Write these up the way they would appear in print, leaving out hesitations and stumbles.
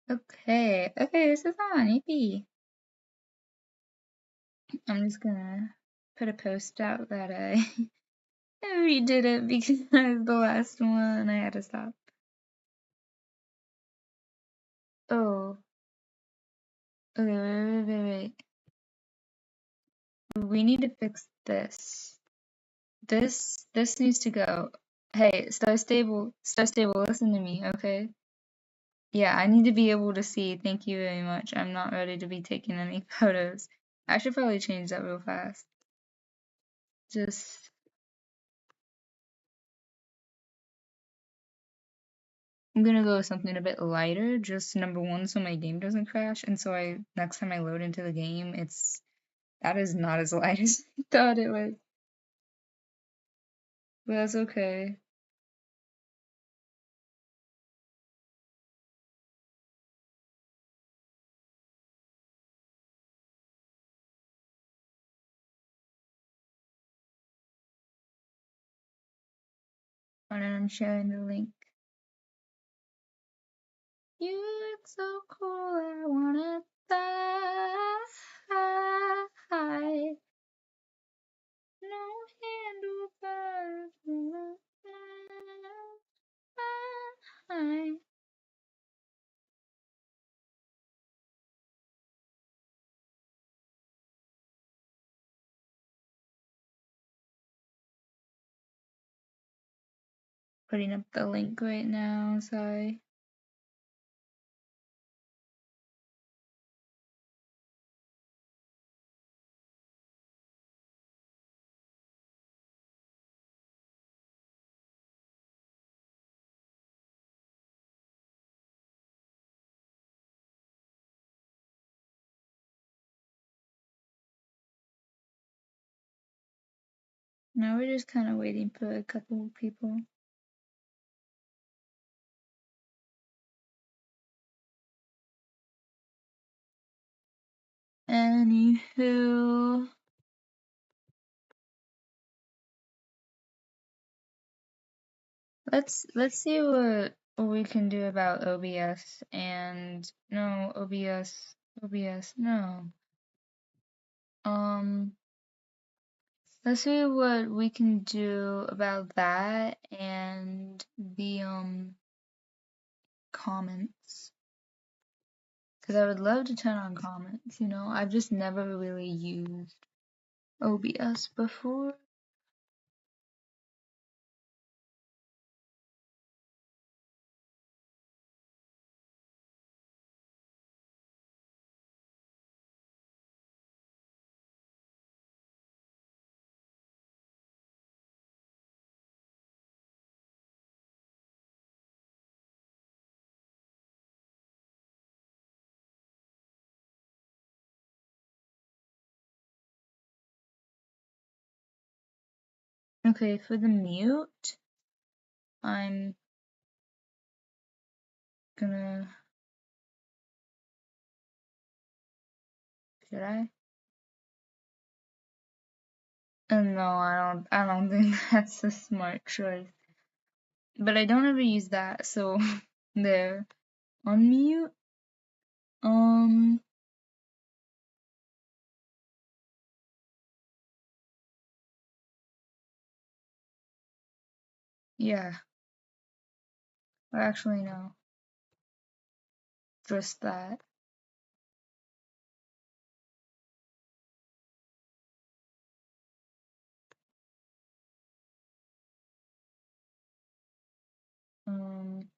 Okay, this is on. Yippee. I'm just gonna put a post out that I redid it because the last one I had to stop. Oh, okay, wait. We need to fix this. This needs to go. Hey, Star Stable, listen to me, okay? Yeah, I need to be able to see. Thank you very much. I'm not ready to be taking any photos. I should probably change that real fast. Just I'm gonna go with something a bit lighter, just number one, so my game doesn't crash, and so next time I load into the game, that is not as light as I thought it was. But that's okay. And I'm sharing the link. You look so cool, I wanna die. No handlebars. Putting up the link right now, sorry. Now we're just kind of waiting for a couple of people. Anywho, let's see what we can do about OBS and no OBS no. Let's see what we can do about that and the comments. Because I would love to turn on comments, you know? I've just never really used OBS before. Okay, for the mute, I'm gonna... Should I? No, I don't think that's a smart choice. But I don't ever use that, so there. Unmute? Um, yeah. Or actually, no. Just that. Um,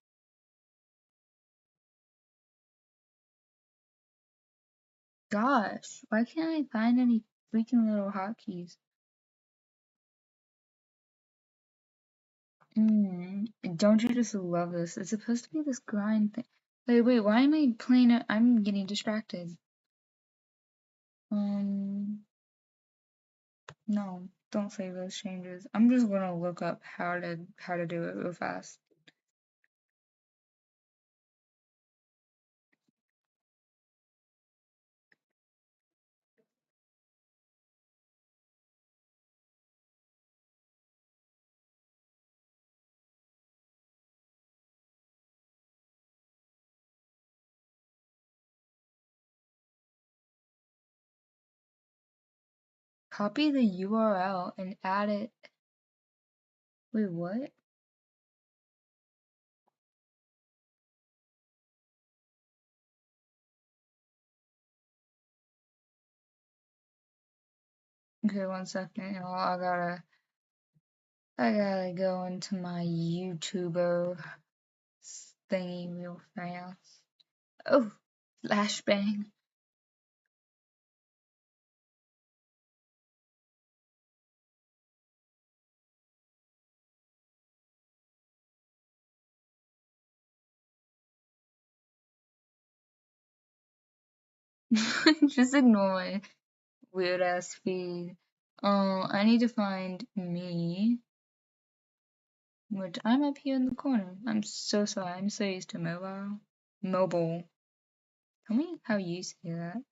gosh, why can't I find any freaking little hotkeys? Don't you just love this? It's supposed to be this grind thing. Wait, why am I playing it? I'm getting distracted. No, don't save those changes. I'm just gonna look up how to do it real fast. Copy the URL and add it. Wait, what? Okay, 1 second. I gotta go into my YouTuber thingy real fast. Oh, flashbang. Just ignore my weird ass feed. I need to find me, which I'm up here in the corner. I'm so sorry. I'm so used to mobile. Mobile. Tell me how you say that.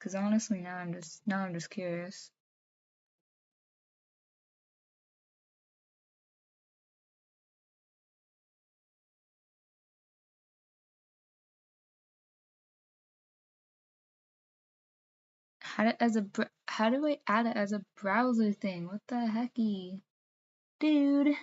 Cause honestly, now I'm just curious. How do I add it as a browser thing? What the hecky, dude?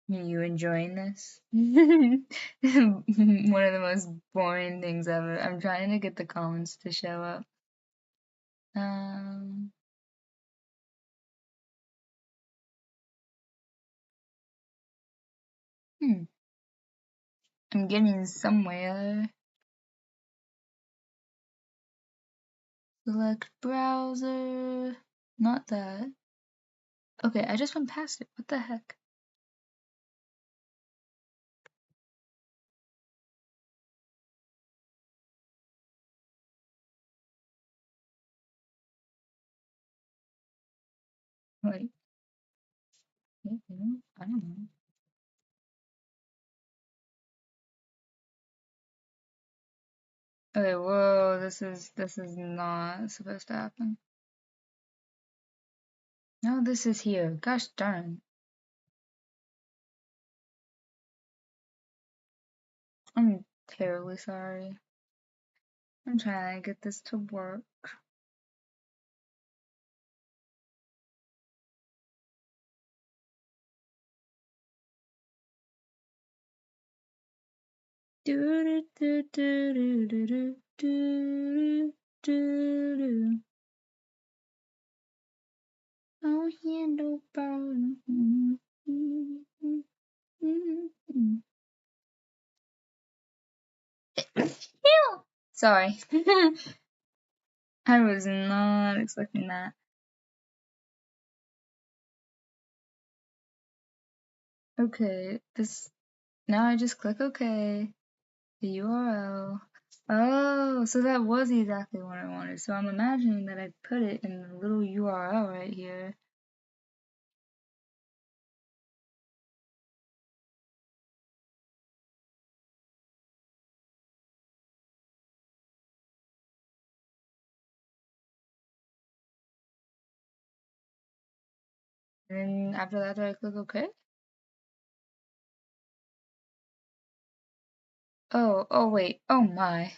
Are you enjoying this? One of the most boring things ever. I'm trying to get the comments to show up. Um, I'm getting somewhere. Select browser. Not that. Okay, I just went past it. What the heck? Wait. I don't know. Okay, whoa, this is not supposed to happen. No, this is here. Gosh darn. I'm terribly sorry. I'm trying to get this to work. Do do do do do do do do do. Oh, handle bar. Sorry. I was not expecting that. Okay, now I just click OK. The URL. Oh, so that was exactly what I wanted. So I'm imagining that I put it in the little URL right here. And then after that, do I click OK? Oh wait, oh my.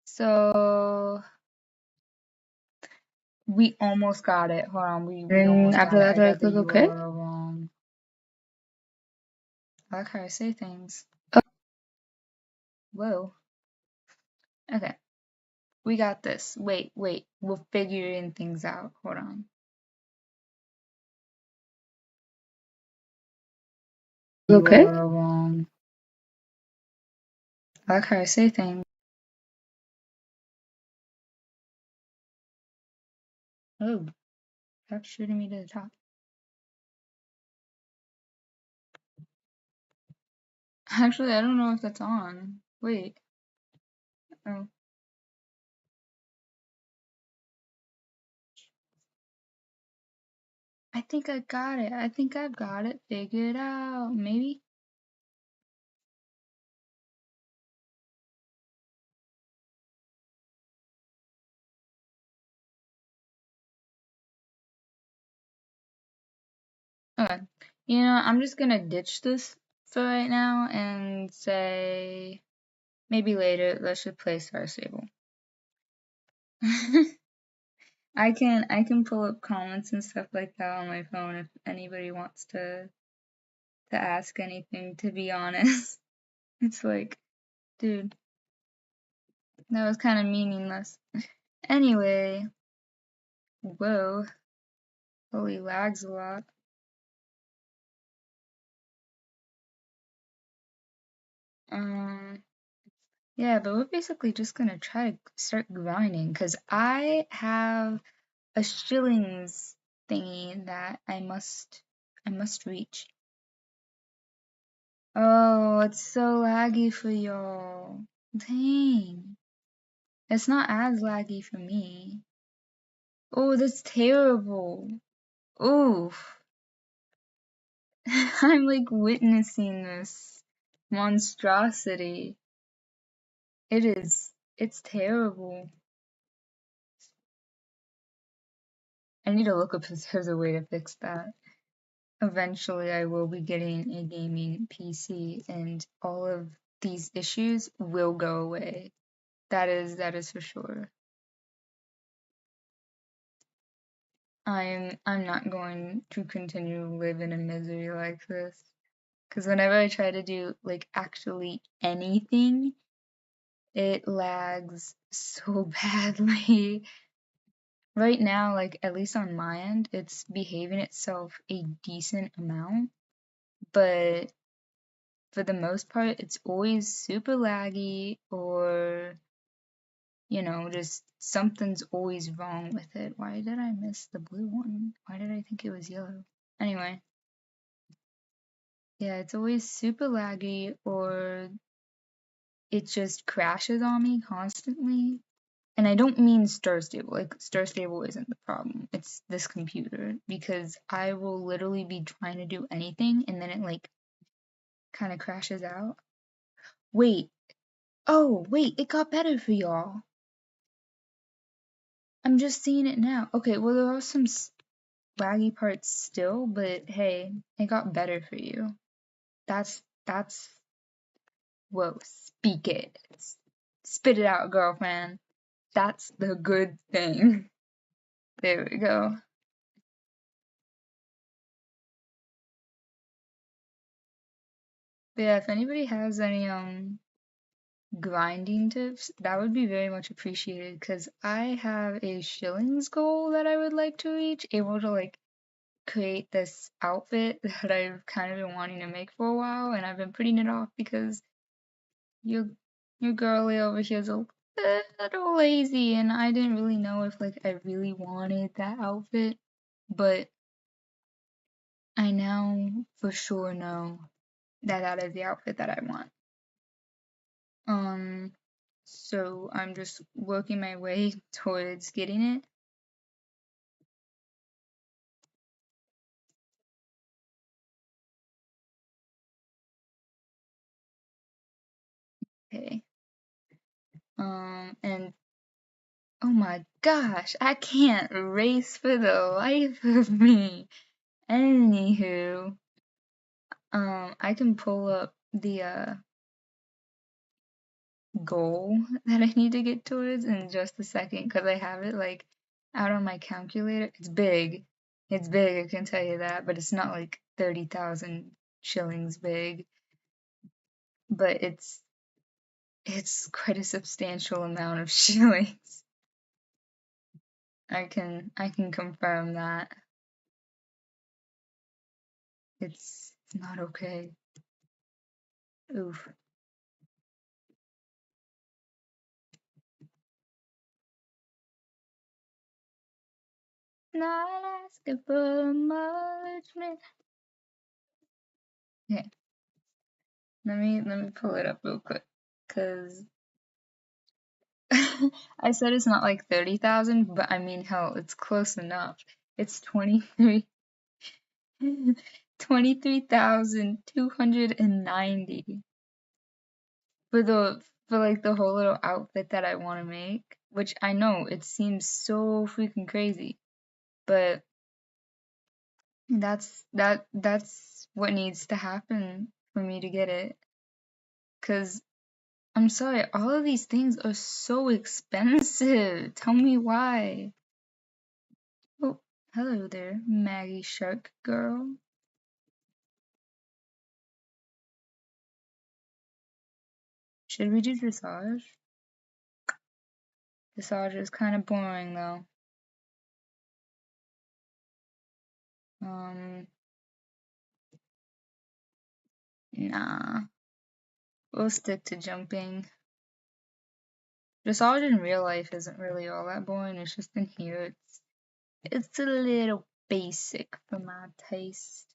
So we almost got it. Hold on, we almost After got it. that, I do I got the click OK? URL wrong. I like how I say things. Whoa. Okay, we got this. Wait, we're figuring things out. Hold on. Okay. URL wrong. I like how I say things. Oh, that's shooting me to the top. Actually, I don't know if that's on. Wait. Oh. I think I got it. I think I've got it figured out. Maybe? Okay. You know, I'm just gonna ditch this for right now and say maybe later let's just play Star Stable. I can pull up comments and stuff like that on my phone if anybody wants to ask anything, to be honest. It's like, dude, that was kind of meaningless. Anyway, whoa, holy lags a lot. Um, yeah, but we're basically just gonna try to start grinding because I have a shillings thingy that I must reach. Oh, it's so laggy for y'all. Dang. It's not as laggy for me. Oh, that's terrible. Oof. I'm like witnessing this monstrosity. It's terrible. I need to look up if there's a way to fix that. Eventually, I will be getting a gaming PC and all of these issues will go away. That is for sure. I'm not going to continue to live in a misery like this. Because whenever I try to do like actually anything, it lags so badly. Right now, like at least on my end, it's behaving itself a decent amount, but for the most part, it's always super laggy or, just something's always wrong with it. Why did I miss the blue one? Why did I think it was yellow? Anyway, yeah, it's always super laggy or it just crashes on me constantly. And I don't mean Star Stable. Like, Star Stable isn't the problem. It's this computer. Because I will literally be trying to do anything and then it, like, kind of crashes out. Wait. Oh, wait. It got better for y'all. I'm just seeing it now. Okay, well, there are some laggy parts still, but hey, it got better for you. That's. Whoa, speak it. Spit it out, girlfriend. That's the good thing. There we go. But yeah, if anybody has any grinding tips, that would be very much appreciated because I have a shillings goal that I would like to reach, able to like create this outfit that I've kind of been wanting to make for a while, and I've been putting it off because your your girly over here is a little lazy, and I didn't really know if like I really wanted that outfit, but I now for sure know that that is the outfit that I want. Um, so I'm just working my way towards getting it. Okay. And oh my gosh, I can't race for the life of me. Anywho, I can pull up the goal that I need to get towards in just a second because I have it like out on my calculator. It's big. It's big, I can tell you that, but it's not like 30,000 shillings big, but it's quite a substantial amount of shillings. I can confirm that. It's not okay. Oof. Not asking for much, man. Okay, let me pull it up real quick, cause I said it's not like 30,000, but I mean hell, it's close enough. It's 23. 23,290 for like the whole little outfit that I want to make, which I know it seems so freaking crazy, but that's what needs to happen for me to get it. 'Cause I'm sorry, all of these things are so expensive. Tell me why. Oh, hello there, Maggie Shark Girl. Should we do dressage? Dressage is kind of boring though. Nah. We'll stick to jumping. Dressage in real life isn't really all that boring, it's just in here it's a little basic for my taste.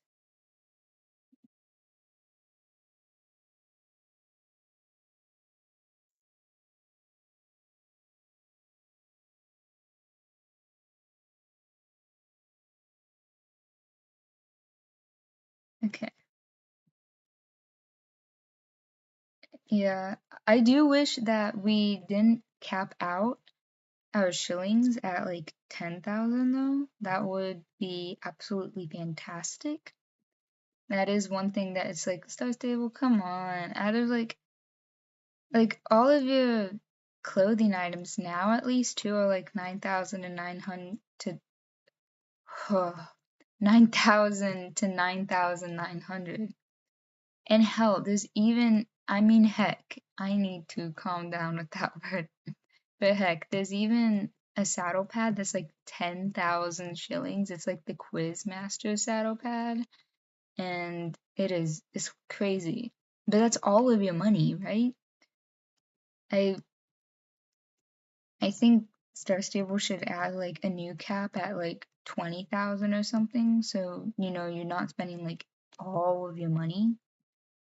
Okay. Yeah, I do wish that we didn't cap out our shillings at like 10,000 though. That would be absolutely fantastic. That is one thing that it's like, Star Stable, come on. Out of like all of your clothing items now at least too are like 9,900 to 9,000 to 9,900. And hell, there's even, I mean, heck, I need to calm down with that word. But heck, there's even a saddle pad that's like 10,000 shillings. It's like the Quizmaster saddle pad. And it's crazy. But that's all of your money, right? I I think Star Stable should add like a new cap at like 20,000 or something. So, you're not spending like all of your money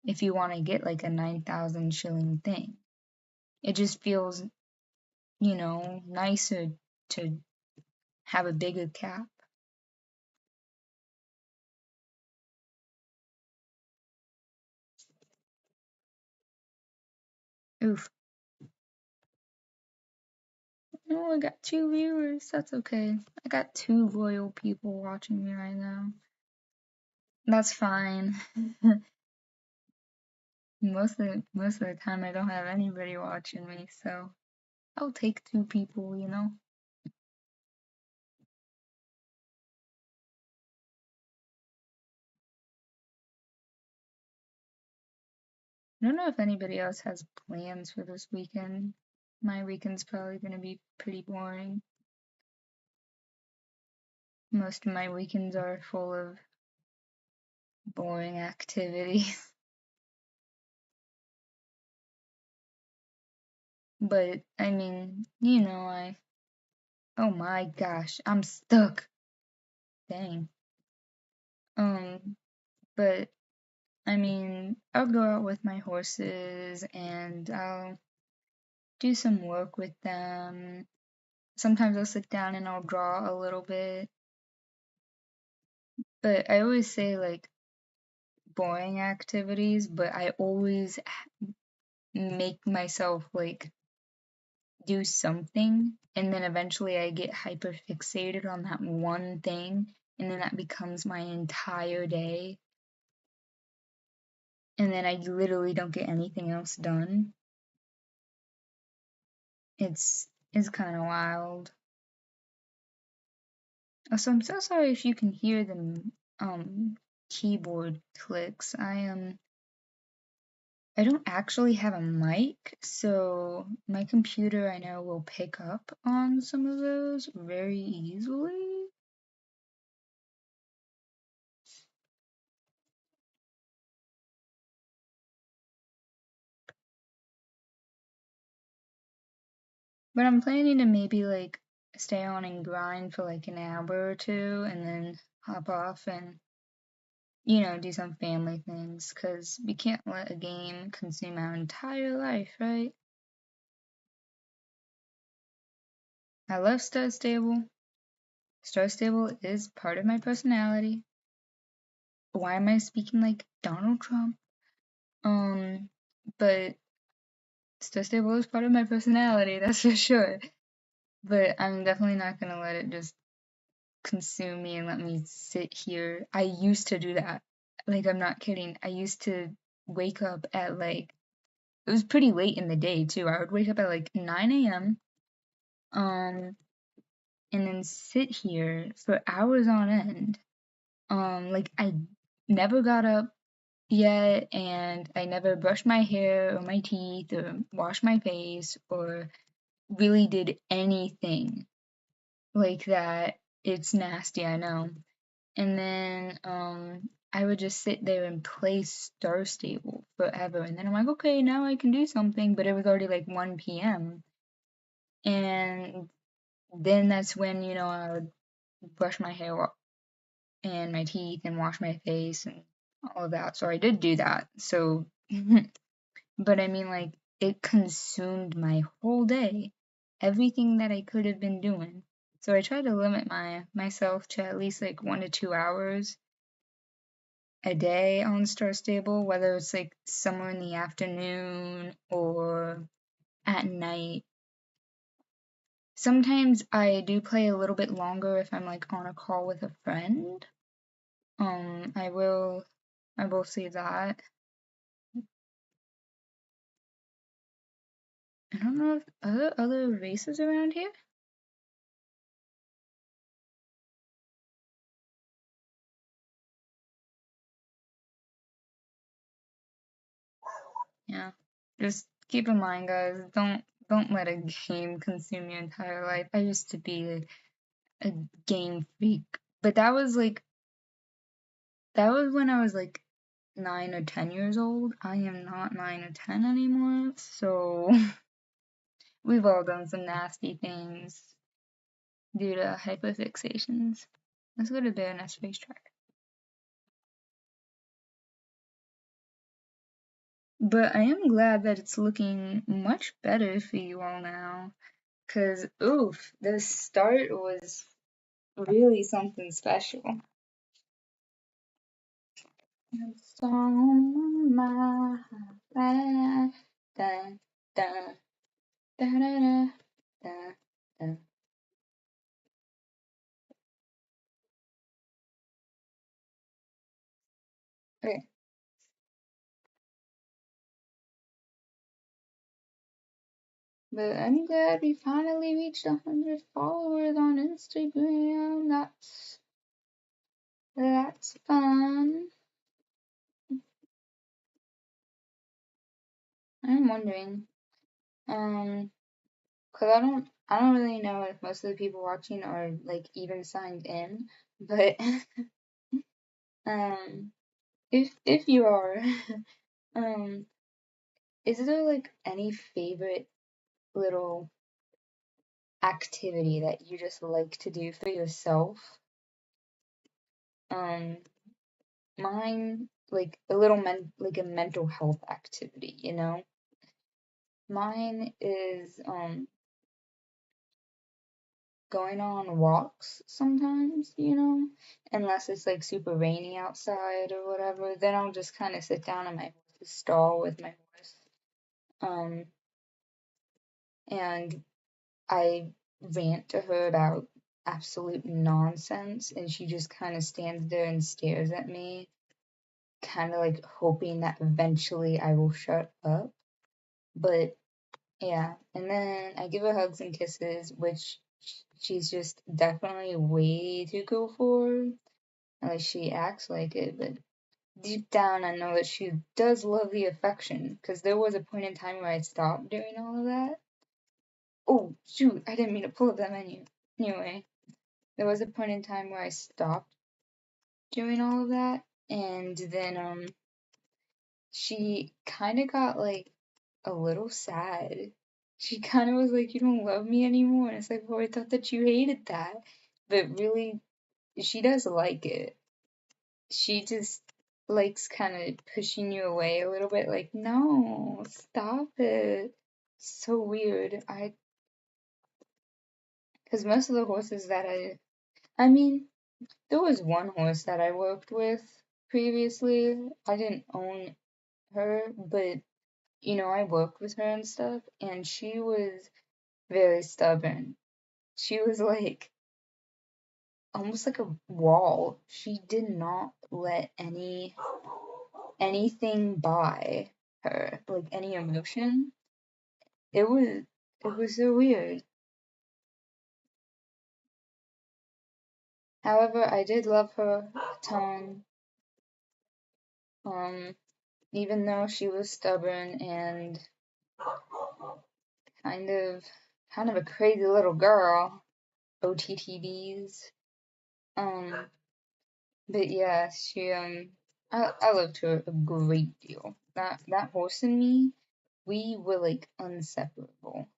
if you want to get like a 9,000 shilling thing. It just feels, nicer to have a bigger cap. Oof. Oh, I got 2 viewers. That's okay. I got 2 loyal people watching me right now. That's fine. most of the time I don't have anybody watching me, so I'll take 2 people. I don't know if anybody else has plans for this weekend. My weekend's probably gonna be pretty boring. Most of my weekends are full of boring activities. But I mean, oh my gosh, I'm stuck. Dang. But I mean, I'll go out with my horses and I'll do some work with them. Sometimes I'll sit down and I'll draw a little bit. But I always say like boring activities, but I always make myself like do something, and then eventually I get hyper fixated on that one thing, and then that becomes my entire day, and then I literally don't get anything else done. It's kind of wild. Also, I'm so sorry if you can hear the keyboard clicks. I don't actually have a mic, so my computer I know will pick up on some of those very easily. But I'm planning to maybe like stay on and grind for like an hour or two and then hop off and, do some family things, because we can't let a game consume our entire life, right? I love Star Stable. Star Stable is part of my personality. why am I speaking like Donald Trump? But still stable is part of my personality, that's for sure. But I'm definitely not gonna let it just consume me and let me sit here. I used to do that. Like, I'm not kidding. I used to wake up at like, it was pretty late in the day too. I would wake up at like 9 a.m. Um, and then sit here for hours on end. Like I never got up yet, and I never brushed my hair or my teeth or washed my face or really did anything like that. It's nasty, I know. And then I would just sit there and play Star Stable forever. And then I'm like, okay, now I can do something, but it was already like 1 p.m. And then that's when, I would brush my hair and my teeth and wash my face and all of that. So I did do that. So, but I mean, like, it consumed my whole day, everything that I could have been doing. So I try to limit myself to at least like 1 to 2 hours a day on Star Stable, whether it's like somewhere in the afternoon or at night. Sometimes I do play a little bit longer if I'm like on a call with a friend. I will say that. I don't know if other races around here. Yeah. Just keep in mind, guys, don't let a game consume your entire life. I used to be a game freak, but that was when I was like 9 or 10 years old. I am not 9 or 10 anymore, so we've all done some nasty things due to hyperfixations. Let's go to Bare Nest Racetrack. But I am glad that it's looking much better for you all now. Cause oof, the start was really something special. It's on my heart. Da, da, da, da, da, da. Okay, but I'm glad we finally reached 100 followers on Instagram. That's fun. I'm wondering, cause I don't really know if most of the people watching are like even signed in, but um, if you are, um, is there like any favorite little activity that you just like to do for yourself? Um, mine like a little like a mental health activity, you know? Mine is going on walks sometimes, unless it's like super rainy outside or whatever, then I'll just kind of sit down in my horse's stall with my horse. Um, and I rant to her about absolute nonsense, and she just kind of stands there and stares at me, kind of like hoping that eventually I will shut up. But yeah, and then I give her hugs and kisses, which she's just definitely way too cool for. Like she acts like it, but deep down I know that she does love the affection, because there was a point in time where I stopped doing all of that. Oh, shoot, I didn't mean to pull up that menu. Anyway, there was a point in time where I stopped doing all of that, and then she kind of got like a little sad. She kind of was like, "You don't love me anymore." And it's like, "Well, I thought that you hated that." But really, she does like it. She just likes kind of pushing you away a little bit, like, "No, stop it." So weird. Because most of the horses that I mean, there was one horse that I worked with. previously. I didn't own her, but I worked with her and stuff, and she was very stubborn. She was like almost like a wall. She did not let anything by her, like any emotion. It was it was so weird. However, I did love her a ton. Um, Even though she was stubborn and kind of kind of a crazy little girl, OTTBs. Um, but yeah, I loved her a great deal. That horse and me, we were like inseparable.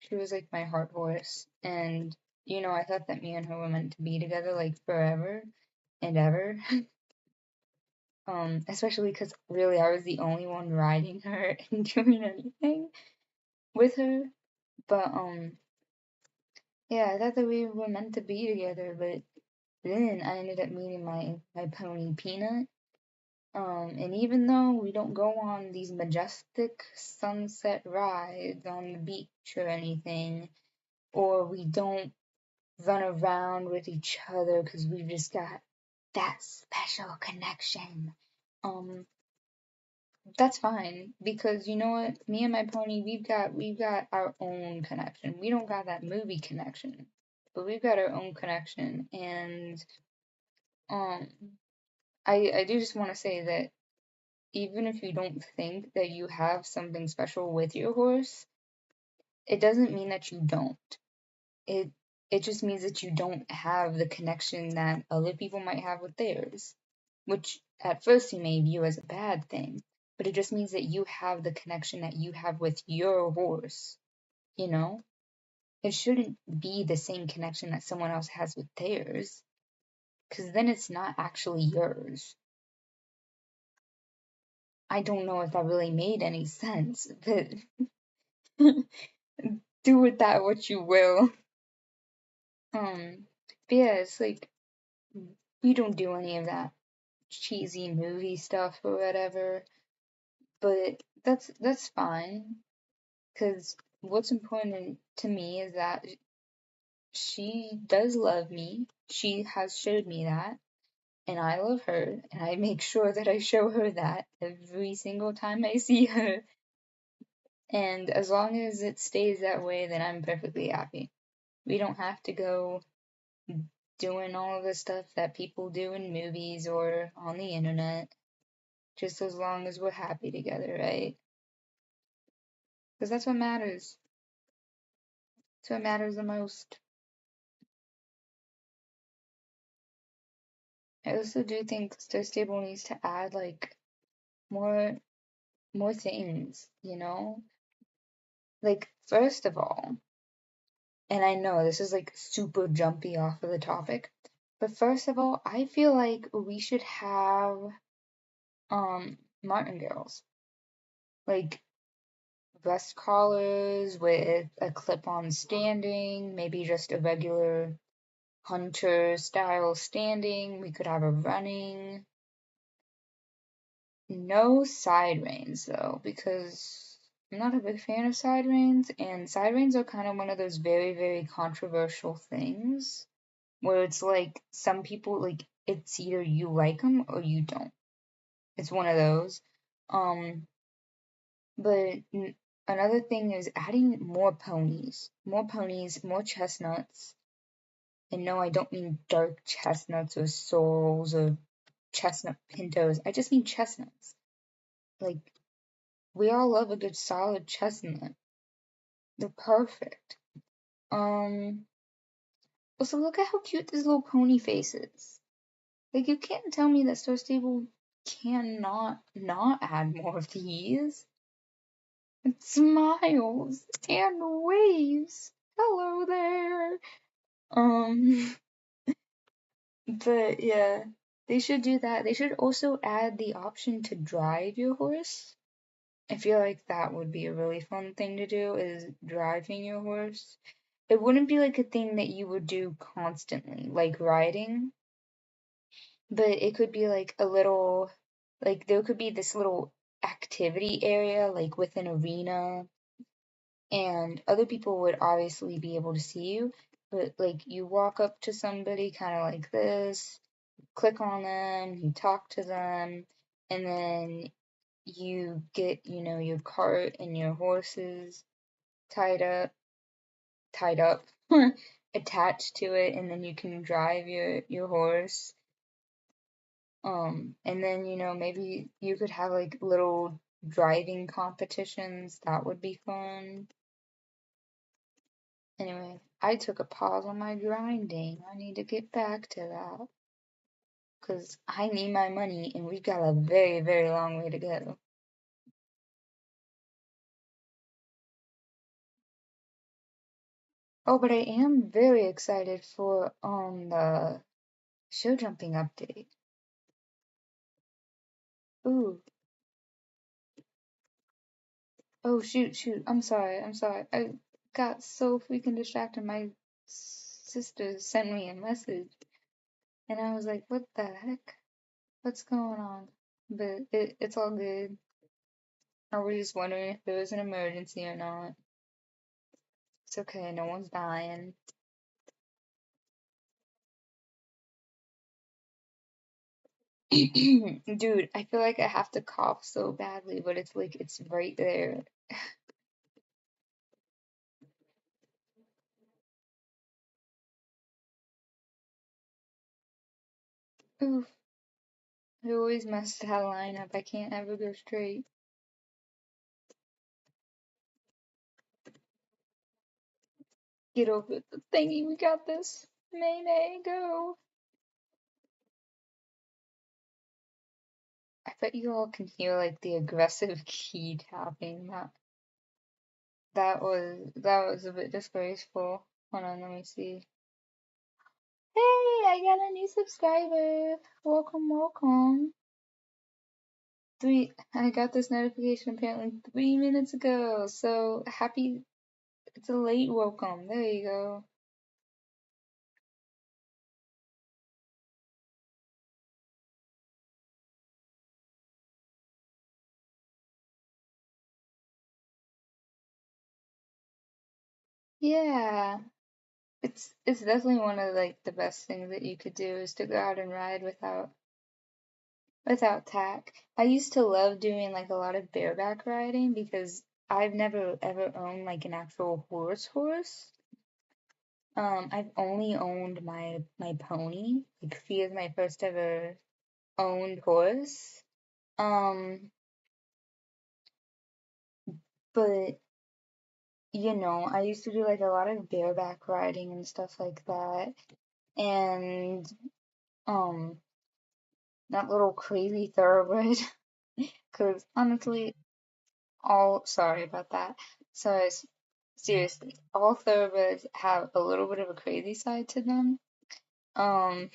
She was like my heart horse, and I thought that me and her were meant to be together like forever and ever. Especially because really I was the only one riding her and doing anything with her. But yeah, I thought that we were meant to be together, but then I ended up meeting my pony Peanut. And even though we don't go on these majestic sunset rides on the beach or anything, or we don't run around with each other because we've just got that special connection. Um, that's fine because you know what? Me and my pony, we've got our own connection. We don't got that movie connection, but we've got our own connection. And um, I do just want to say that even if you don't think that you have something special with your horse, it doesn't mean that you don't. It it just means that you don't have the connection that other people might have with theirs, which at first you may view as a bad thing, but it just means that you have the connection that you have with your horse, you know? It shouldn't be the same connection that someone else has with theirs, because then it's not actually yours. I don't know if that really made any sense, but do with that what you will. But yeah, it's like we don't do any of that cheesy movie stuff or whatever, but that's fine because what's important to me is that she does love me. She has showed me that, and I love her, and I make sure that I show her that every single time I see her. And as long as it stays that way, then I'm perfectly happy. We don't have to go doing all of the stuff that people do in movies or on the internet, just as long as we're happy together, right? Because that's what matters. That's what matters the most. I also do think Star Stable needs to add like more more things, you know? Like first of all, and I know this is like super jumpy off of the topic, but first of all, I feel like we should have martingales. Like vest collars with a clip-on standing, maybe just a regular hunter style standing. We could have a running. No side reins though, because I'm not a big fan of side reins, and side reins are kind of one of those very, very controversial things where it's like some people like it's either you like them or you don't. It's one of those. Um, but another thing is adding more ponies, more chestnuts. And no, I don't mean dark chestnuts or sorrels or chestnut pintos. I just mean chestnuts. Like, we all love a good solid chestnut. They're perfect. Um, Also look at how cute this little pony face is. Like, you can't tell me that Star Stable cannot not add more of these. It smiles and waves. Hello there. Um, but yeah, they should do that. They should also add the option to drive your horse. I feel like that would be a really fun thing to do is driving your horse. It wouldn't be like a thing that you would do constantly, like riding, but it could be like a little, like there could be this little activity area like with an arena, and other people would obviously be able to see you, but like you walk up to somebody kind of like this, click on them, you talk to them, and then you get, your cart and your horses tied up, tied up, attached to it, and then you can drive your horse. And then, maybe you could have like little driving competitions. That would be fun. Anyway, I took a pause on my grinding. I need to get back to that. Because I need my money and we've got a very, very long way to go. Oh, but I am very excited for the show jumping update. Ooh. Oh, shoot, shoot. I'm sorry. I'm sorry. I got so freaking distracted. My sister sent me a message and I was like, what the heck? What's going on? But it's all good. I was just wondering if there was an emergency or not. It's okay, no one's dying. Dude, I feel like I have to cough so badly, but it's like it's right there. Oof, I always mess that line up. I can't ever go straight. Get over the thingy, we got this. May May, go. I bet you all can hear like the aggressive key tapping. That was a bit disgraceful. Hold on, let me see. Hey, I got a new subscriber. Welcome, welcome. I got this notification apparently 3 minutes ago. So happy, it's a late welcome. There you go. Yeah, it's definitely one of like the best things that you could do is to go out and ride without tack. I used to love doing like a lot of bareback riding because I've never ever owned like an actual horse. I've only owned my pony. Like she is my first ever owned horse. Um, but I used to do like a lot of bareback riding and stuff like that. And um, that little crazy thoroughbred. Because honestly, sorry about that. So seriously, all thoroughbreds have a little bit of a crazy side to them. Um,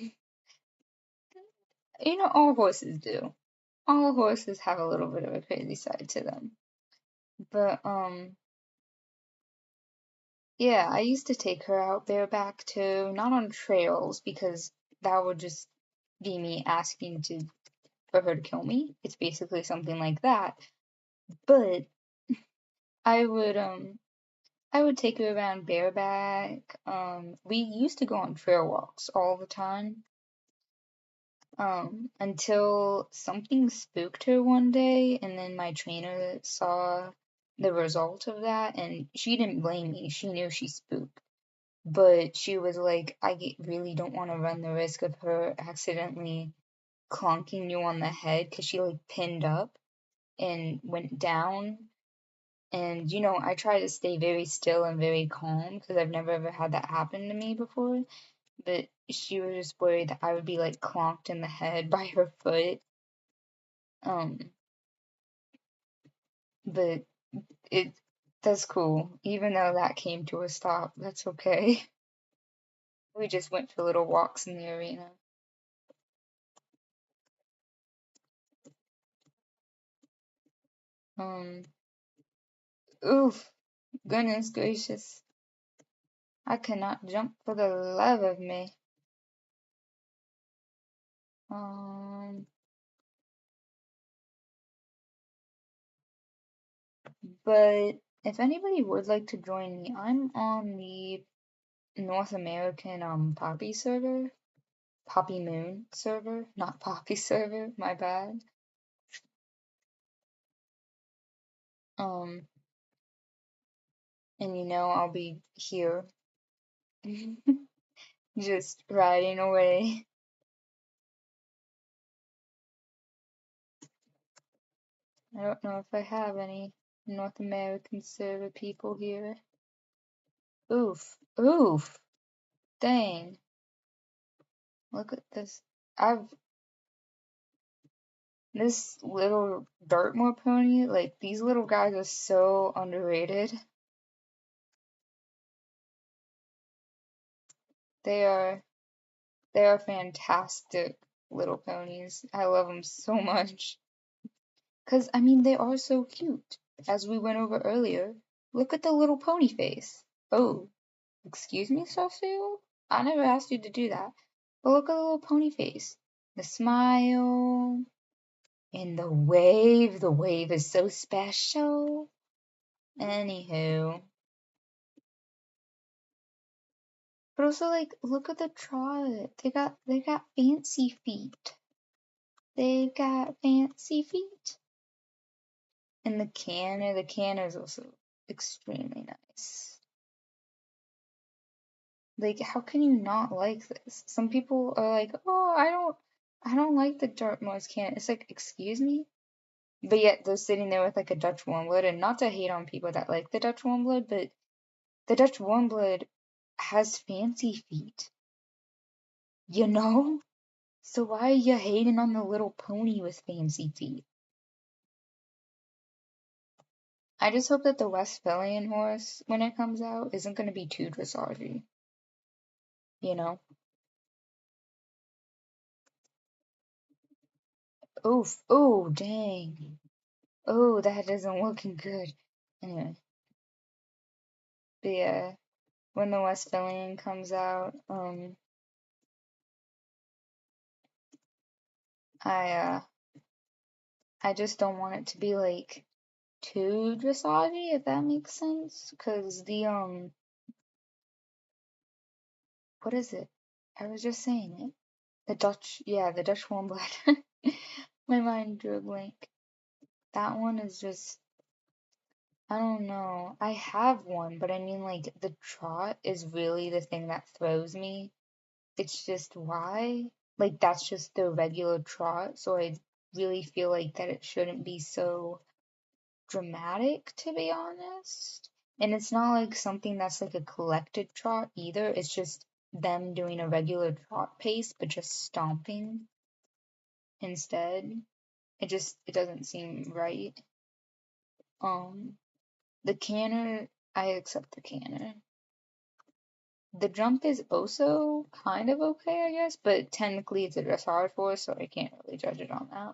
all horses do. All horses have a little bit of a crazy side to them. But yeah, I used to take her out bareback too, not on trails because that would just be me asking for her to kill me. It's basically something like that. But I would I would take her around bareback. We used to go on trail walks all the time. Until something spooked her one day, and then my trainer saw the result of that, and she didn't blame me. She knew she spooked. But she was like, really don't want to run the risk of her accidentally clonking you on the head because she like pinned up and went down. And I try to stay very still and very calm because I've never ever had that happen to me before. But she was just worried that I would be like clonked in the head by her foot. Um, but it that's cool. Even though that came to a stop, that's okay. We just went for little walks in the arena. Um, oof, goodness gracious. I cannot jump for the love of me. Um, but if anybody would like to join me, I'm on the North American Poppy server. Poppy Moon server, not Poppy server, my bad. Um, and I'll be here just riding away. I don't know if I have any North American server people here. Oof, oof, dang. Look at this. This little Dartmoor pony, like these little guys are so underrated. They are they are fantastic little ponies. I love them so much. Cause I mean they are so cute. As we went over earlier, look at the little pony face. Oh, excuse me, Sofio? I never asked you to do that. But look at the little pony face. The smile and the wave. The wave is so special. Anywho. But also like look at the trot. They got fancy feet. They got fancy feet. And the canner is also extremely nice. Like, how can you not like this? Some people are like, oh, I don't like the Dartmoor's cannon. It's like, excuse me? But yet they're sitting there with like a Dutch warmblood, and not to hate on people that like the Dutch warmblood, but the Dutch warmblood has fancy feet, you know? So why are you hating on the little pony with fancy feet? I just hope that the Westphalian horse, when it comes out, isn't going to be too dressage, you know? Oof, oh, dang. Oh, that isn't looking good. Anyway, but yeah, when the Westphalian comes out, I I just don't want it to be like too dressage, if that makes sense. Cause what is it? I was just saying it. The Dutch warmblood. My mind drew a blank. That one is just, I don't know. I have one, but I mean like the trot is really the thing that throws me. It's just why? Like that's just the regular trot, so I really feel like that it shouldn't be so dramatic, to be honest. And it's not like something that's like a collected trot either. It's just them doing a regular trot pace, but just stomping instead. It doesn't seem right. Um, the canner, I accept the canner. The jump is also kind of okay, I guess, but technically it's a dressage horse, so I can't really judge it on that.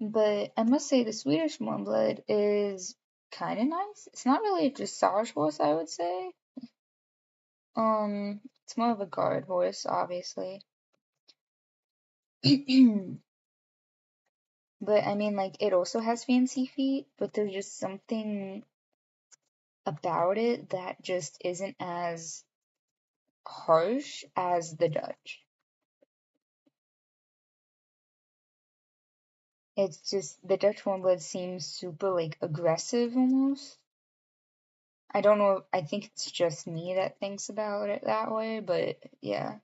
But I must say the Swedish Warmblood is kind of nice. It's not really a dressage horse, I would say. It's more of a guard horse, obviously. But I mean, like, it also has fancy feet, but there's just something about it that just isn't as harsh as the Dutch. It's just the Dutch Warmblood seems super like aggressive almost. I don't know. I think it's just me that thinks about it that way, but yeah.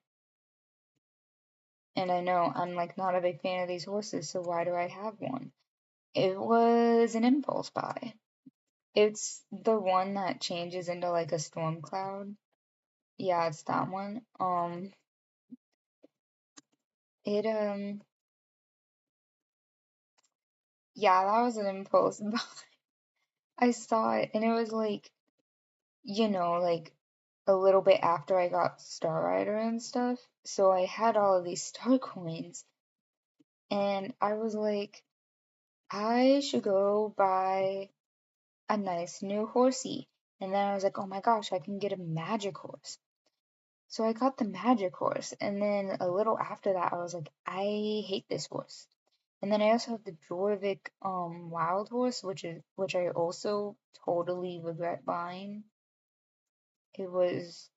And I know I'm like not a big fan of these horses, so why do I have one? It was an impulse buy. It's the one that changes into like a storm cloud. Yeah, it's that one. It yeah, that was an impulse buy. I saw it and it was like, like a little bit after I got Star Rider and stuff. So I had all of these star coins and I was like, I should go buy a nice new horsey. And then I was like, oh my gosh, I can get a magic horse. So I got the magic horse, and then a little after that, I was like, I hate this horse. And then I also have the Jorvik wild horse, which I also totally regret buying. It was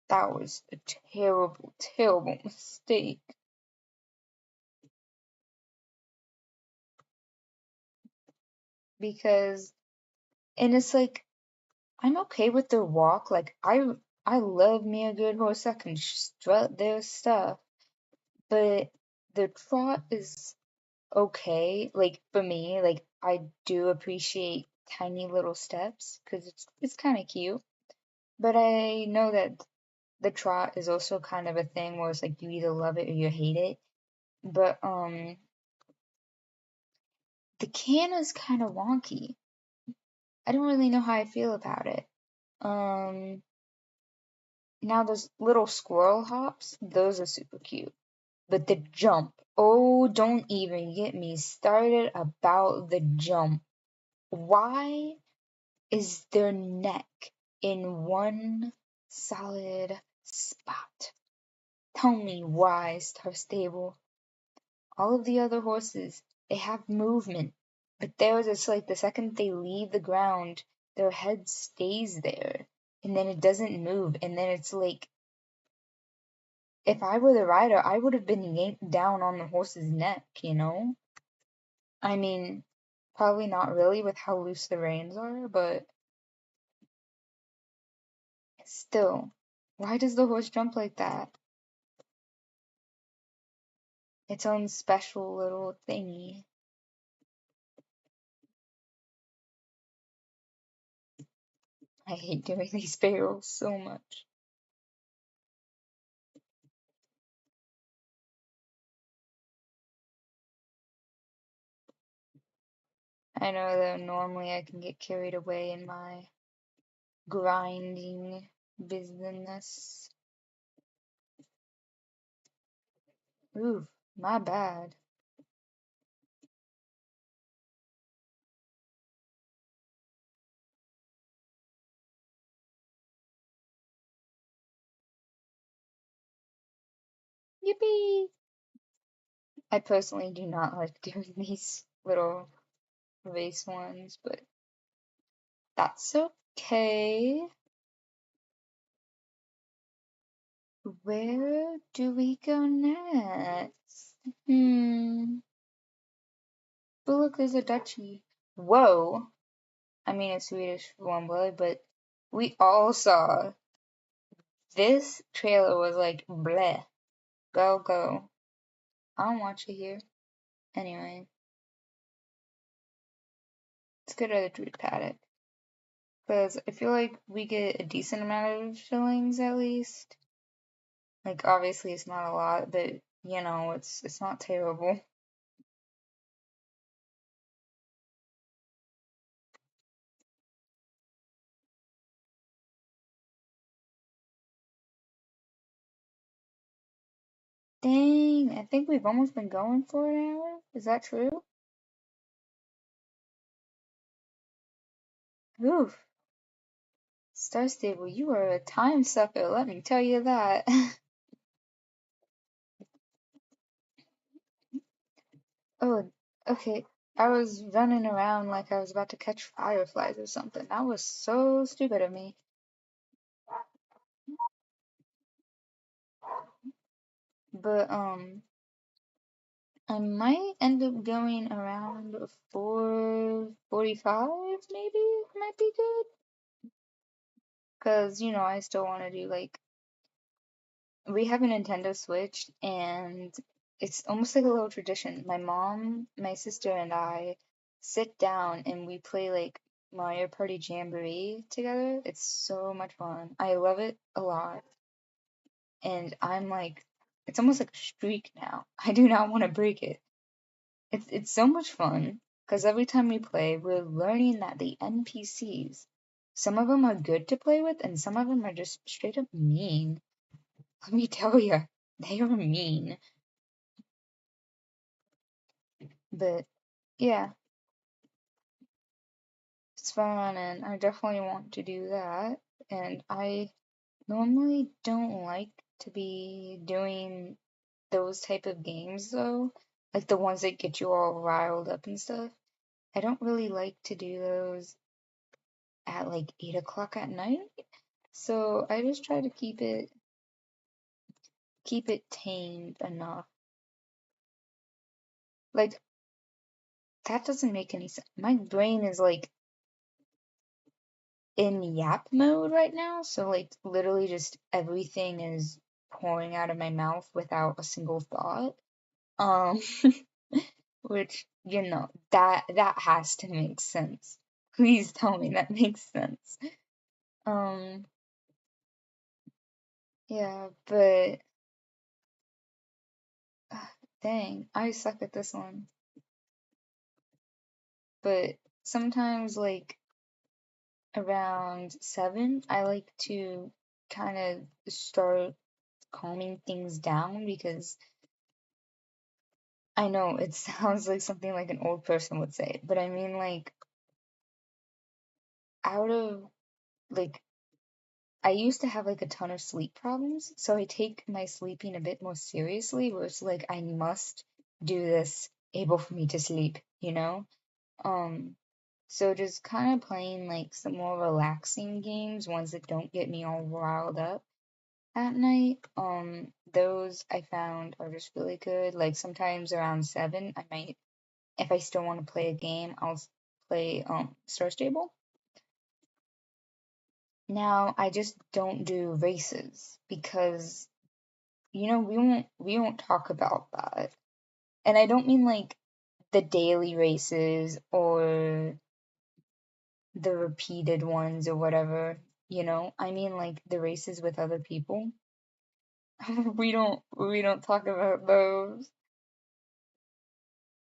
that was a terrible, terrible mistake. Because and it's like I'm okay with their walk. Like I love me a good horse that can strut their stuff, but the trot is okay. Like for me, like I do appreciate tiny little steps because it's kind of cute. But I know that the trot is also kind of a thing where it's like you either love it or you hate it. But the can is kind of wonky. I don't really know how I feel about it. Um, Now those little squirrel hops, those are super cute. But the jump, oh, don't even get me started about the jump. Why is their neck in one solid spot? Tell me why, Star Stable. All of the other horses, they have movement, but theirs is like the second they leave the ground, their head stays there, and then it doesn't move, and then it's like if I were the rider, I would have been yanked down on the horse's neck, you know? I mean, probably not really with how loose the reins are, but still, why does the horse jump like that? Its own special little thingy. I hate doing these barrels so much. I know that normally I can get carried away in my grinding business. Ooh, my bad. Yippee! I personally do not like doing these little race ones, but that's okay. Where do we go next? But look, there's a duchy. Whoa! I mean, it's Swedish for one blood, but we all saw this trailer was like, bleh. Go, go. I don't want you here. Anyway, let's go to the Druid Paddock. Because I feel like we get a decent amount of shillings at least. Like, obviously it's not a lot, but, you know, it's not terrible. Dang, I think we've almost been going for an hour. Is that true? Oof. Star Stable, you are a time sucker, let me tell you that. Oh, okay. I was running around like I was about to catch fireflies or something. That was so stupid of me. But I might end up going around 4:45 maybe. Might be good. 'Cause you know, I still want to do like we have a Nintendo Switch and it's almost like a little tradition. My mom, my sister, and I sit down and we play like Mario Party Jamboree together. It's so much fun. I love it a lot. And I'm like, it's almost like a streak now. I do not want to break it. It's so much fun because every time we play, we're learning that the NPCs, some of them are good to play with and some of them are just straight up mean. Let me tell you, they are mean. But yeah, it's fun, and I definitely want to do that. And I normally don't like to be doing those type of games though, like the ones that get you all riled up and stuff. I don't really like to do those at like 8 o'clock at night. So I just try to keep it tamed enough. Like that doesn't make any sense. My brain is like in yap mode right now, so like literally just everything is pouring out of my mouth without a single thought. Um which that has to make sense. Please tell me that makes sense. Um yeah, but dang, I suck at this one. But sometimes like around 7, I like to kind of start calming things down because I know it sounds like something like an old person would say, but I mean like out of like I used to have like a ton of sleep problems, so I take my sleeping a bit more seriously, where it's like I must do this able for me to sleep, you know? Um, so just kind of playing like some more relaxing games, ones that don't get me all riled up at night. Those I found are just really good. Like sometimes around 7, I might, if I still want to play a game, I'll play Star Stable. Now I just don't do races because we won't talk about that. And I don't mean like the daily races or the repeated ones or whatever. I mean like the races with other people. We don't talk about those.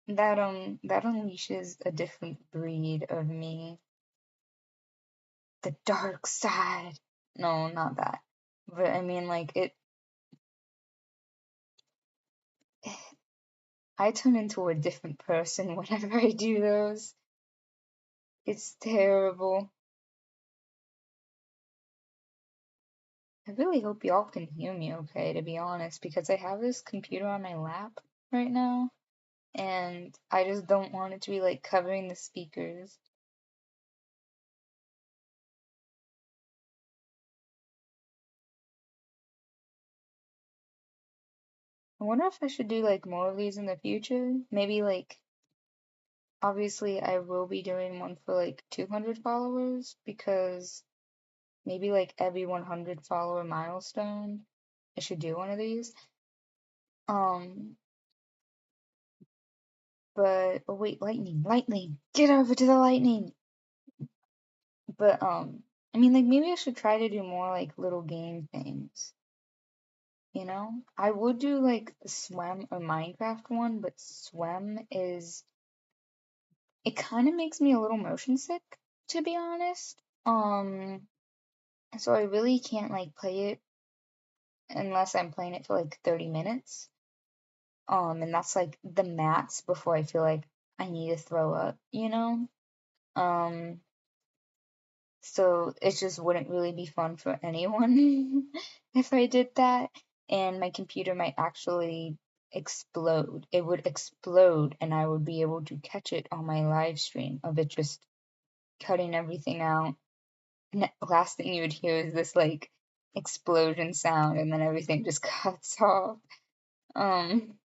That unleashes a different breed of me. The dark side. No, not that. But I mean like I turn into a different person whenever I do those. It's terrible. I really hope y'all can hear me okay, to be honest, because I have this computer on my lap right now, and I just don't want it to be like covering the speakers. I wonder if I should do like more of these in the future. Maybe like, obviously, I will be doing one for like 200 followers because maybe like every 100 follower milestone, I should do one of these. Um, but oh wait, lightning, get over to the lightning. But I mean like maybe I should try to do more like little game things, you know? I would do like the Swim or Minecraft one, but Swim is it kind of makes me a little motion sick, to be honest. So I really can't like play it unless I'm playing it for like 30 minutes. And that's like the max before I feel like I need to throw up. Um, So it just wouldn't really be fun for anyone if I did that. And my computer might actually explode. It would explode, and I would be able to catch it on my live stream of it just cutting everything out. And the last thing you would hear is this like explosion sound, and then everything just cuts off. Um,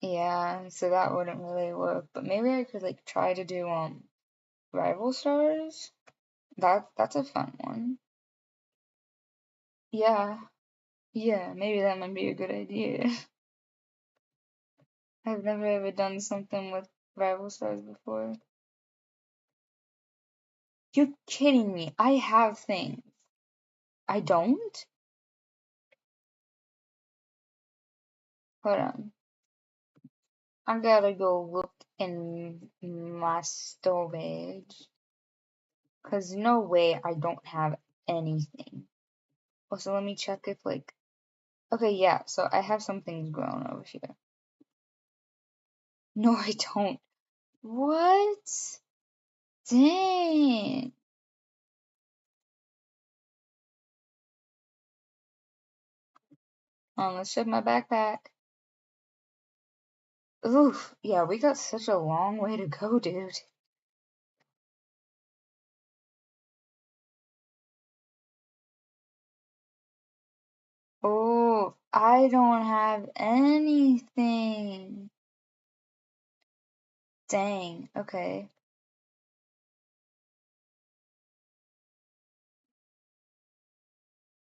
yeah, so that wouldn't really work. But maybe I could like try to do Rival Stars. That's a fun one. Yeah, yeah, maybe that might be a good idea. I've never ever done something with rival stars before. You're kidding me. I have things. I don't? Hold on. I gotta go look in my storage. Cause no way I don't have anything. Also, let me check if like. Okay, yeah, so I have some things growing over here. No, I don't. What? Dang. Let's check my backpack. Oof, yeah, we got such a long way to go, dude. Oh, I don't have anything. Dang, okay.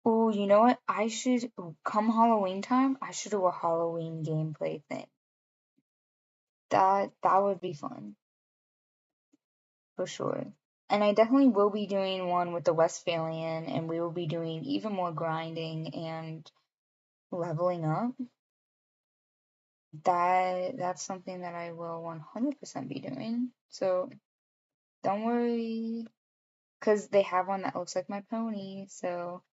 Oh, you know what? I should, come Halloween time, I should do a Halloween gameplay thing. That would be fun, for sure. And I definitely will be doing one with the Westphalian, and we will be doing even more grinding and leveling up. That's something that I will 100% be doing. So don't worry, because they have one that looks like my pony. So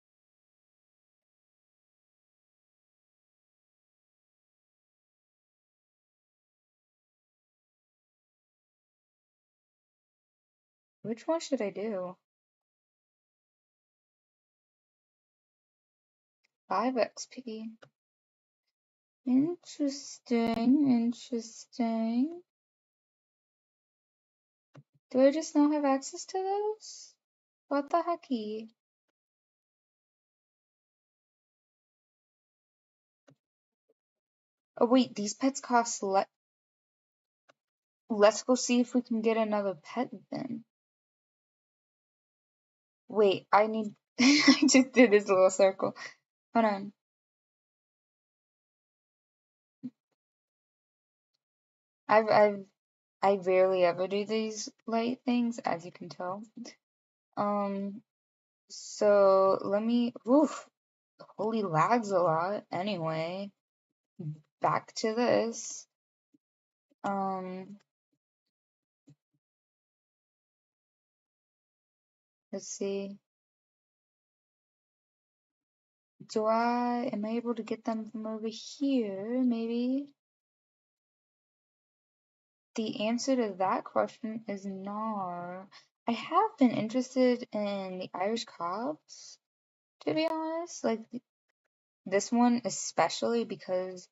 which one should I do? 5 XP. Interesting, interesting. Do I just not have access to those? What the hecky? Oh wait, these pets cost let's go see if we can get another pet then. Wait, I need I just did this little circle. Hold on. I rarely ever do these light things, as you can tell. Um, so let me, oof, holy lags a lot. Anyway, back to this. Let's see. Am I able to get them from over here? Maybe. The answer to that question is no. I have been interested in the Irish cobs, to be honest. Like this one especially because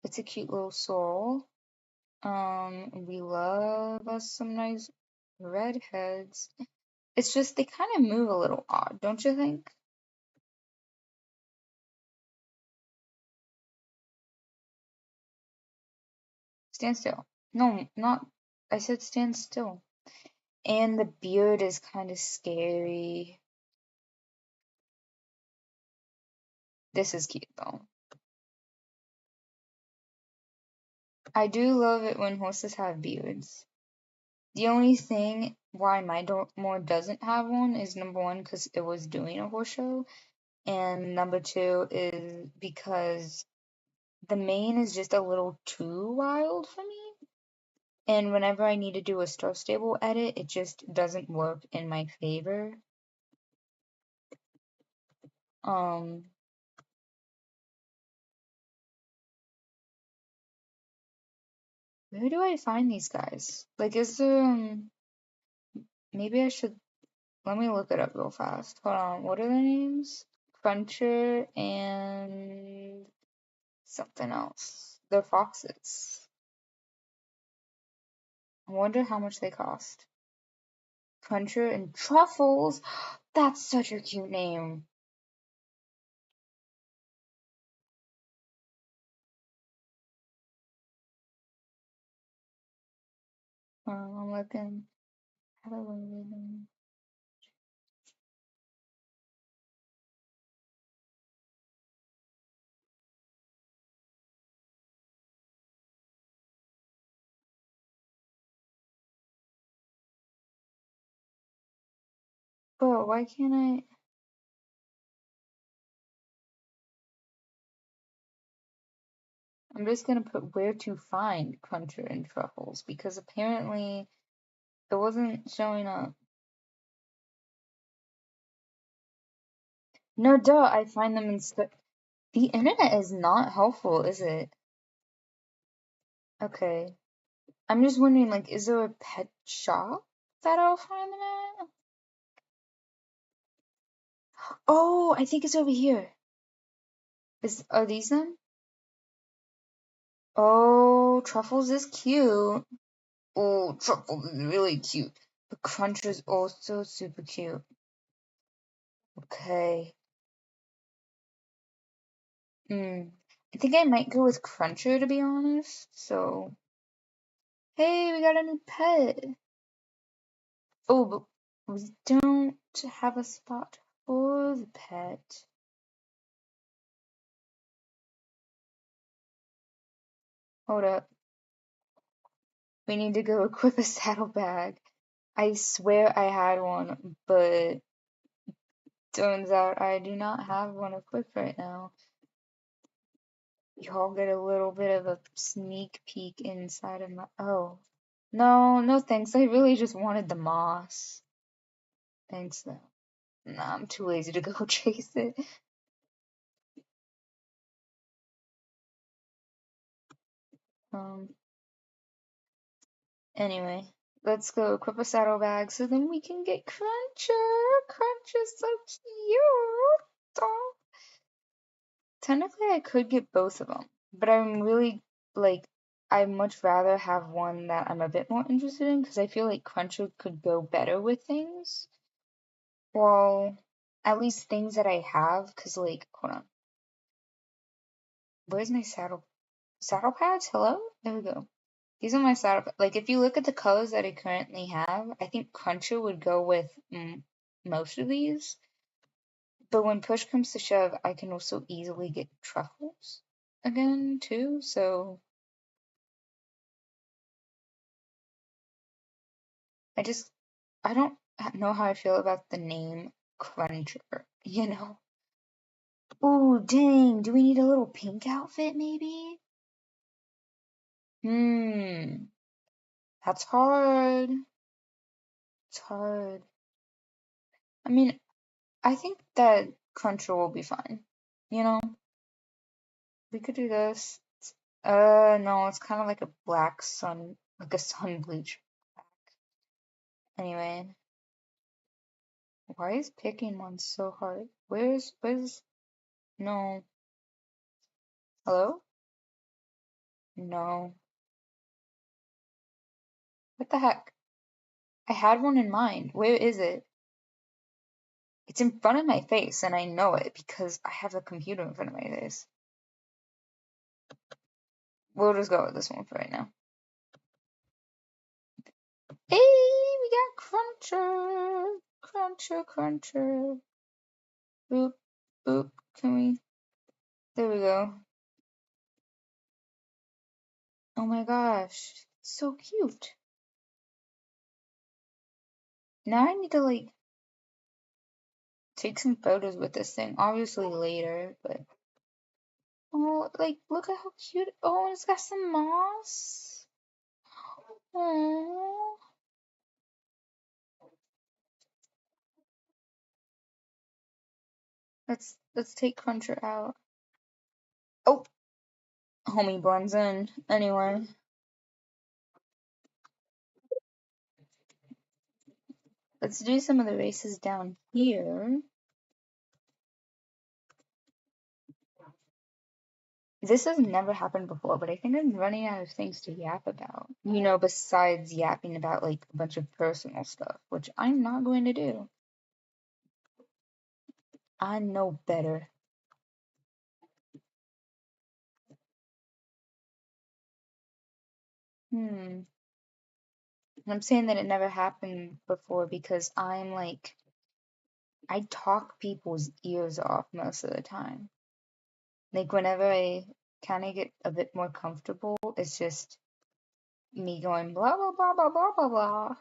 it's a cute little soul. We love us some nice redheads. It's just they kind of move a little odd, don't you think? Stand still. No, not. I said stand still. And the beard is kind of scary. This is cute though. I do love it when horses have beards. The only thing why my Dortmore doesn't have one is number one, because it was doing a horse show, and number two is because the mane is just a little too wild for me. And whenever I need to do a Star Stable edit, it just doesn't work in my favor. Um, where do I find these guys? Like, is there, maybe I should, let me look it up real fast. Hold on, what are their names? Cruncher and something else. They're foxes. I wonder how much they cost. Cruncher and Truffles! That's such a cute name. I'm looking. How do I read them? Bro, why can't I? I'm just gonna put where to find Cruncher and Truffles because apparently it wasn't showing up. No, duh, I find them instead. The internet is not helpful, is it? Okay. I'm just wondering, like, is there a pet shop that I'll find them at? Oh, I think it's over here. Are these them? Oh, Truffles is cute. Oh, Truffles is really cute. But Cruncher is also super cute. Okay. I think I might go with Cruncher, to be honest. So, hey, we got a new pet. Oh, but we don't have a spot for the pet. Hold up. We need to go equip a saddlebag. I swear I had one, but turns out I do not have one equipped right now. Y'all get a little bit of a sneak peek inside of my. Oh. No, no thanks. I really just wanted the moss. Thanks though. Nah, I'm too lazy to go chase it. Um, anyway, let's go equip a saddlebag so then we can get Cruncher. Cruncher's so cute. Oh. Technically, I could get both of them, but I'm really like, I'd much rather have one that I'm a bit more interested in because I feel like Cruncher could go better with things. Well, at least things that I have, because like, hold on. Where's my saddle pads? Hello? There we go. These are my saddle. Like, if you look at the colors that I currently have, I think Cruncher would go with most of these. But when push comes to shove, I can also easily get Truffles again too. So I don't know how I feel about the name Cruncher. You know. Oh dang! Do we need a little pink outfit maybe? That's hard. It's hard. I mean, I think that Cruncher will be fine. You know, we could do this. No, it's kind of like a black sun, like a sun bleach black. Anyway, why is picking one so hard? Where's, no. Hello? No. What the heck? I had one in mind. Where is it? It's in front of my face, and I know it because I have a computer in front of my face. We'll just go with this one for right now. Hey, we got Cruncher! Cruncher, Cruncher. Boop, boop. Can we? There we go. Oh my gosh. So cute. Now I need to, like, take some photos with this thing. Obviously later, but. Oh, like, look at how cute. Oh, it's got some moss. Oh. Let's take Cruncher out. Oh, homie blends in. Anyway, let's do some of the races down here. This has never happened before, but I think I'm running out of things to yap about. You know, besides yapping about like a bunch of personal stuff, which I'm not going to do. I know better. I'm saying that it never happened before because I'm like, I talk people's ears off most of the time. Like, whenever I kind of get a bit more comfortable, it's just me going blah, blah, blah, blah, blah, blah, blah.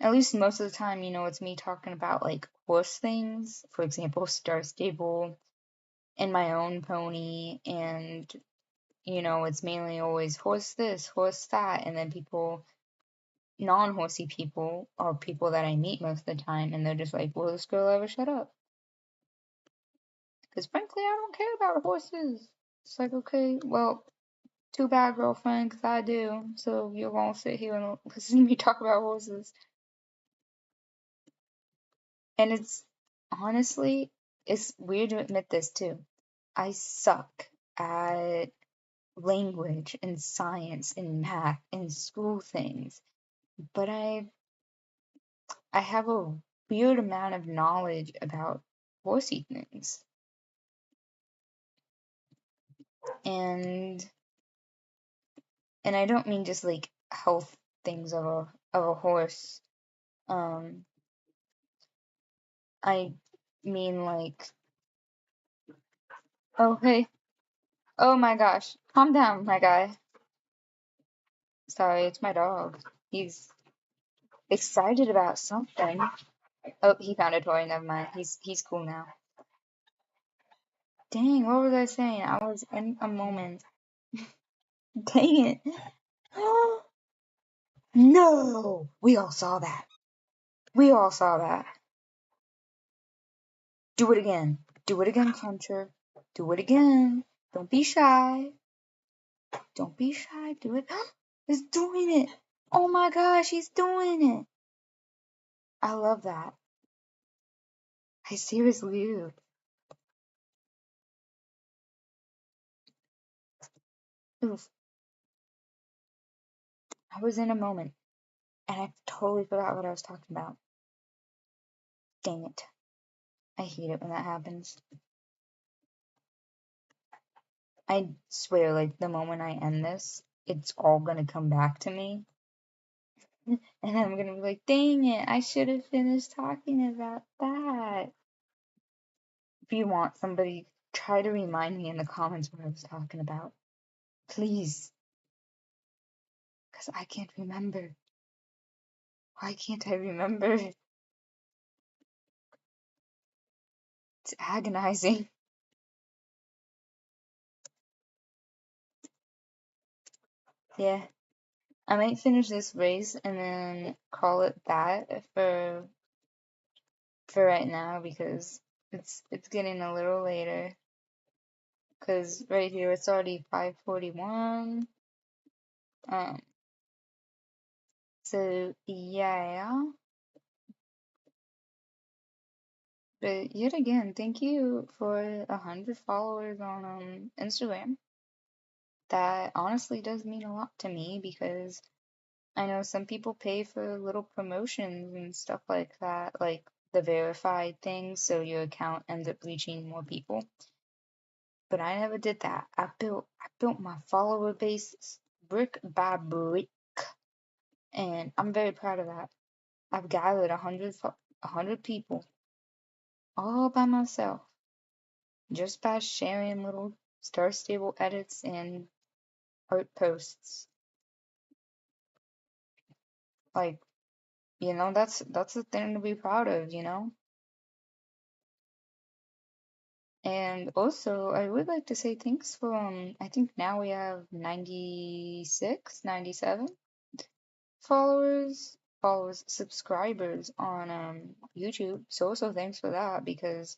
At least most of the time, you know, it's me talking about like horse things. For example, Star Stable and my own pony. And, you know, it's mainly always horse this, horse that. And then people, non-horsey people, are people that I meet most of the time. And they're just like, will this girl ever shut up? Because frankly, I don't care about horses. It's like, okay, well, too bad, girlfriend, because I do. So you're gonna sit here and listen to me talk about horses. And it's honestly, it's weird to admit this too. I suck at language and science and math and school things, but I have a weird amount of knowledge about horsey things. And I don't mean just like health things of a horse. Um, I mean like, oh hey, oh my gosh, calm down, my guy. Sorry, it's my dog. He's excited about something. Oh, he found a toy. Never mind. He's cool now. Dang, what was I saying? I was in a moment. Dang it. No! We all saw that. We all saw that. Do it again. Do it again, Cruncher. Do it again. Don't be shy. Don't be shy. Do it. He's doing it. Oh my gosh, he's doing it. I love that. I seriously do. Oof. I was in a moment and I totally forgot what I was talking about. Dang it. I hate it when that happens. I swear, like, the moment I end this, it's all gonna come back to me. And I'm gonna be like, dang it, I should have finished talking about that. If you want somebody, try to remind me in the comments what I was talking about. Please. Because I can't remember. Why can't I remember? It's agonizing. Yeah. I might finish this race and then call it that for right now because it's getting a little later. Because right here it's already 5:41. So yeah. But yet again, thank you for 100 followers on Instagram. That honestly does mean a lot to me because I know some people pay for little promotions and stuff like that, like the verified things, so your account ends up reaching more people. But I never did that. I built my follower base brick by brick, and I'm very proud of that. I've gathered 100 people all by myself just by sharing little Star Stable edits and art posts. Like, that's a thing to be proud of, you know? And also, I would like to say thanks for, I think now we have 96, 97 subscribers on YouTube. So also thanks for that because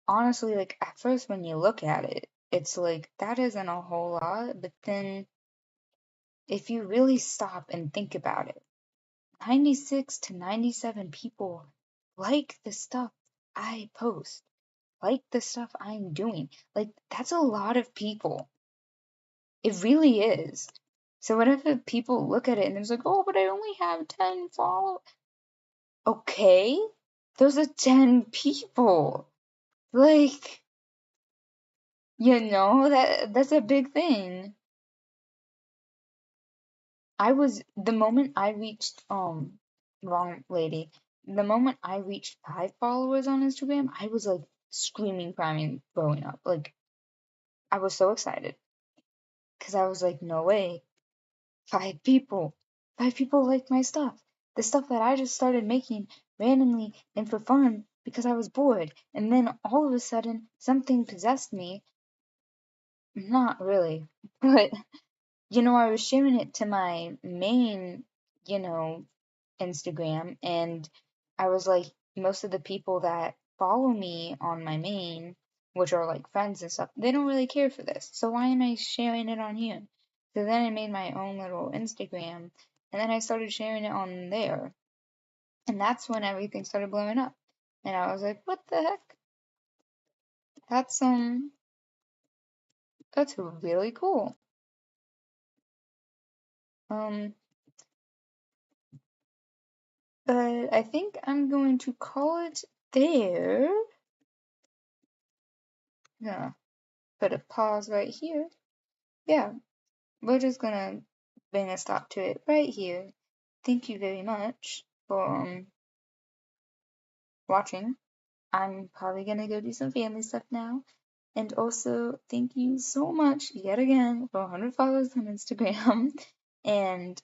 honestly, like at first when you look at it, it's like that isn't a whole lot, but then if you really stop and think about it, 96 to 97 people like the stuff I post, like the stuff I'm doing. Like, that's a lot of people. It really is. So whenever people look at it and they're like, oh, but I only have 10 followers. Okay, those are 10 people. Like, that's a big thing. The moment I reached, wrong lady, the moment I reached 5 followers on Instagram, I was like screaming, crying, throwing up. Like, I was so excited. Because I was like, no way. 5 people. 5 people like my stuff. The stuff that I just started making randomly and for fun because I was bored. And then all of a sudden, something possessed me. Not really. But, I was sharing it to my main, you know, Instagram, and I was like, most of the people that follow me on my main, which are like friends and stuff, they don't really care for this. So why am I sharing it on here? So then I made my own little Instagram, and then I started sharing it on there. And that's when everything started blowing up. And I was like, what the heck? That's really cool. But I think I'm going to call it there. Yeah, put a pause right here. Yeah, we're just gonna bring a stop to it right here. Thank you very much for watching. I'm probably gonna go do some family stuff now. And also, thank you so much yet again for 100 followers on Instagram and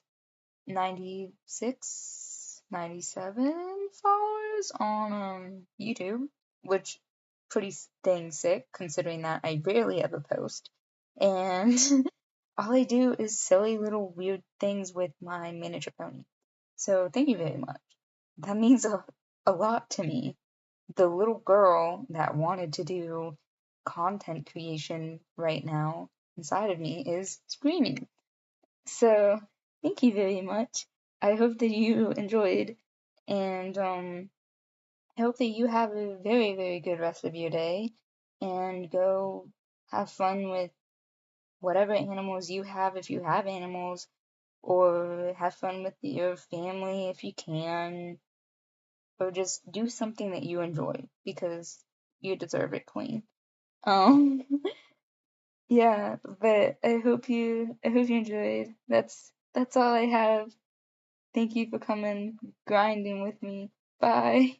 96, 97 followers on YouTube, which pretty dang sick considering that I barely ever post. And all I do is silly little weird things with my miniature pony. So thank you very much. That means a lot to me. The little girl that wanted to do content creation right now inside of me is screaming. So thank you very much. I hope that you enjoyed, and I hope that you have a very, very good rest of your day, and go have fun with whatever animals you have if you have animals, or have fun with your family if you can, or just do something that you enjoy because you deserve it, Queen. Um, yeah, but I hope you enjoyed. That's all I have. Thank you for coming grinding with me. Bye.